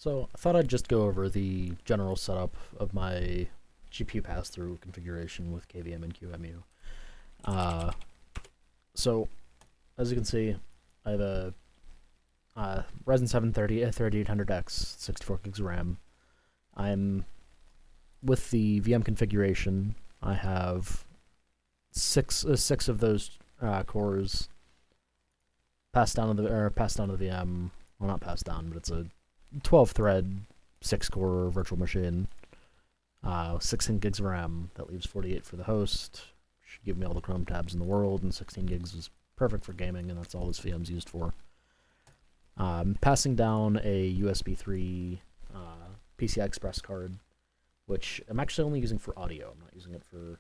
So I thought I'd just go over the general setup of my GPU pass-through configuration with KVM and QEMU. Uh, so as you can see, I have a Ryzen 7 3800X, 64 gigs of RAM. I'm with the VM configuration. I have six of those cores passed down to the VM. Well, not passed down, but it's a 12-thread, 6-core virtual machine. 16 gigs of RAM. That leaves 48 for the host. Should give me all the Chrome tabs in the world, and 16 gigs is perfect for gaming, and that's all this VM's used for. Passing down a USB 3 PCI Express card, which I'm actually only using for audio. I'm not using it for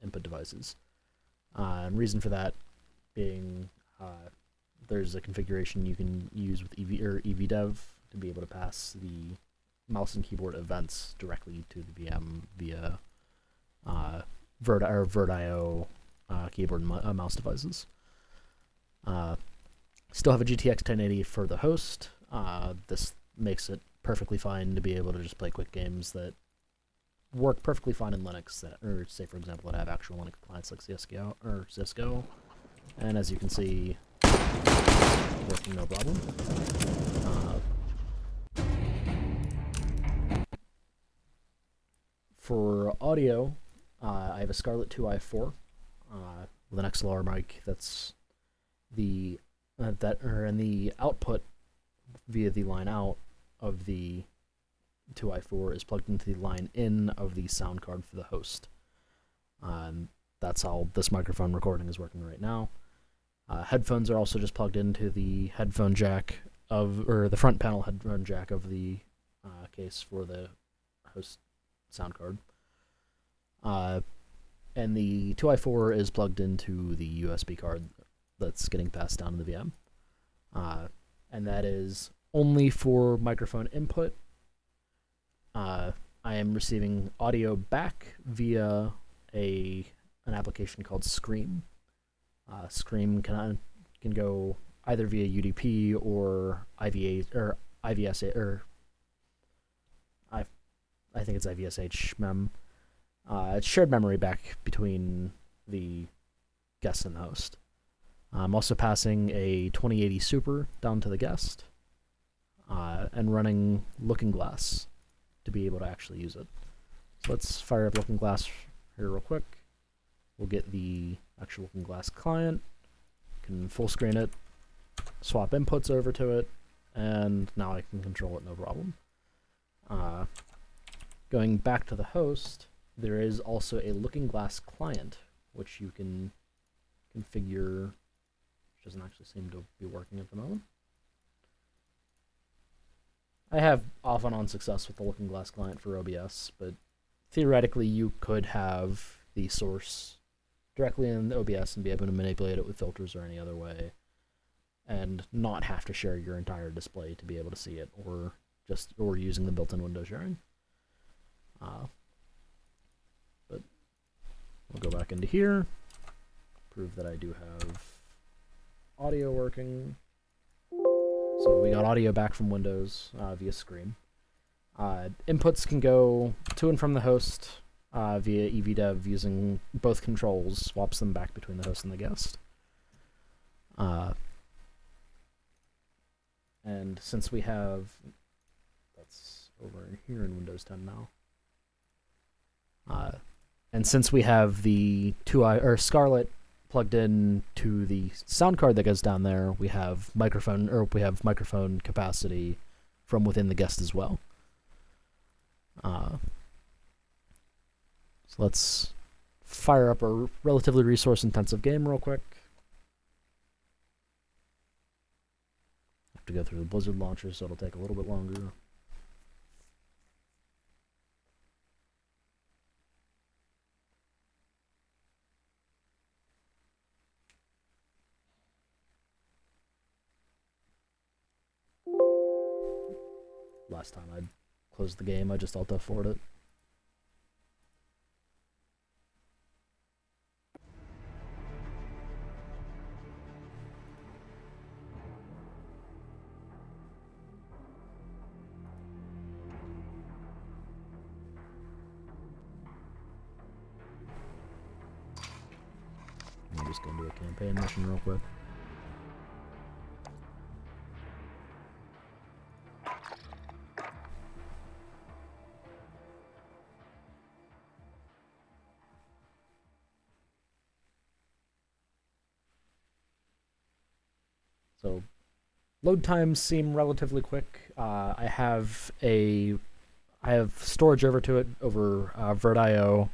input devices. And reason for that being there's a configuration you can use with EVDev to be able to pass the mouse and keyboard events directly to the VM via VirtIO keyboard and mouse devices. Still have a GTX 1080 for the host. This makes it perfectly fine to be able to just play quick games that work perfectly fine in Linux, or say for example that have actual Linux clients like Cisco. And as you can see, working no problem. For audio, I have a Scarlett 2i4 with an XLR mic. That's the and the output via the line out of the 2i4 is plugged into the line in of the sound card for the host. That's how this microphone recording is working right now. Headphones are also just plugged into the headphone jack the front panel headphone jack of the case for the host sound card. And the 2i4 is plugged into the USB card that's getting passed down to the VM. And that is only for microphone input. I am receiving audio back via an application called Scream. Scream can go either via UDP or IVSA, or I think it's IVSH mem. It's shared memory back between the guest and the host. I'm also passing a 2080 Super down to the guest, and running Looking Glass to be able to actually use it. So let's fire up Looking Glass here real quick. We'll get the actual Looking Glass client, can full screen it, swap inputs over to it, and now I can control it no problem. Going back to the host, there is also a Looking Glass client, which you can configure, which doesn't actually seem to be working at the moment. I have off and on success with the Looking Glass client for OBS, but theoretically you could have the source directly in OBS and be able to manipulate it with filters or any other way, and not have to share your entire display to be able to see it, or using the built-in window sharing. But we'll go back into here, prove that I do have audio working. So we got audio back from Windows via Scream. Inputs can go to and from the host via EVDev using both controls, swaps them back between the host and the guest. And since we have, that's over here in Windows 10 now. And since we have the Scarlett plugged in to the sound card that goes down there, we have microphone capacity from within the guest as well. So let's fire up a relatively resource-intensive game real quick. Have to go through the Blizzard launcher, so it'll take a little bit longer. Last time I closed the game, I just Alt F4'd it. a campaign mission real quick. So, load times seem relatively quick. I have storage over to it over Vert.io.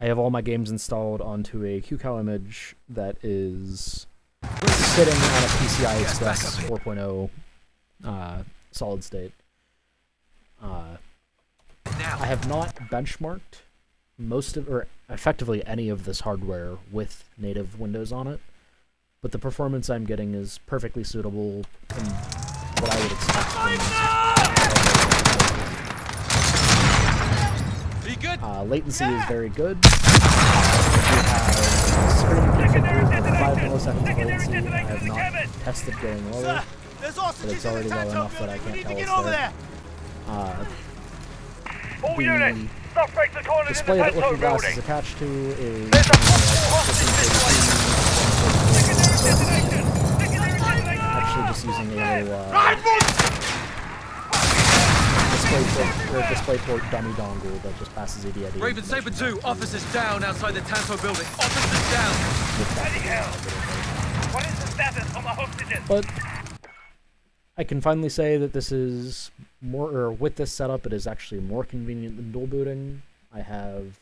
I have all my games installed onto a QCal image that is sitting on a PCI Express 4.0 solid state. I have not benchmarked effectively any of this hardware with native Windows on it, but the performance I'm getting is perfectly suitable and what I would expect from latency is very good. We have screen configured with 5 milliseconds of latency. I have not tested going lower, but it's already low enough that I can't tell it's there. The display that Looking Glass is attached to is actually just using a little DisplayPort dummy dongle that just passes EDID. Raven Saber 2, officers down outside the Tanto building. Officers down! What is the status of the hostages? But I can finally say that this is with this setup, it is actually more convenient than dual booting. I have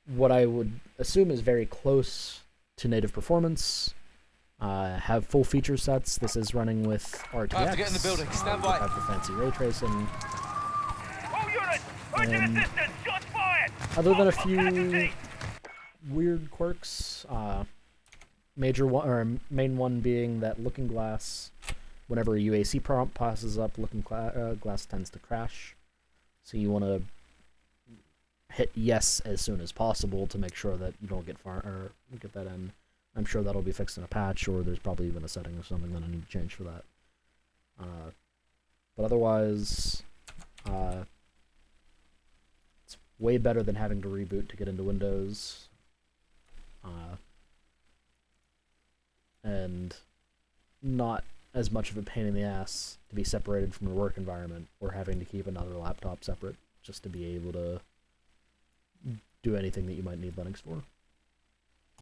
what I would assume is very close to native performance. Have full feature sets. This is running with RTX. I have to get in the building. Stand by. Have the fancy ray tracing. And other than a few weird quirks, main one being that Looking Glass, whenever a UAC prompt passes up, Looking Glass tends to crash. So you want to hit yes as soon as possible to make sure that you don't get that in. I'm sure that'll be fixed in a patch, or there's probably even a setting or something that I need to change for that. But otherwise, it's way better than having to reboot to get into Windows. And not as much of a pain in the ass to be separated from your work environment or having to keep another laptop separate just to be able to do anything that you might need Linux for.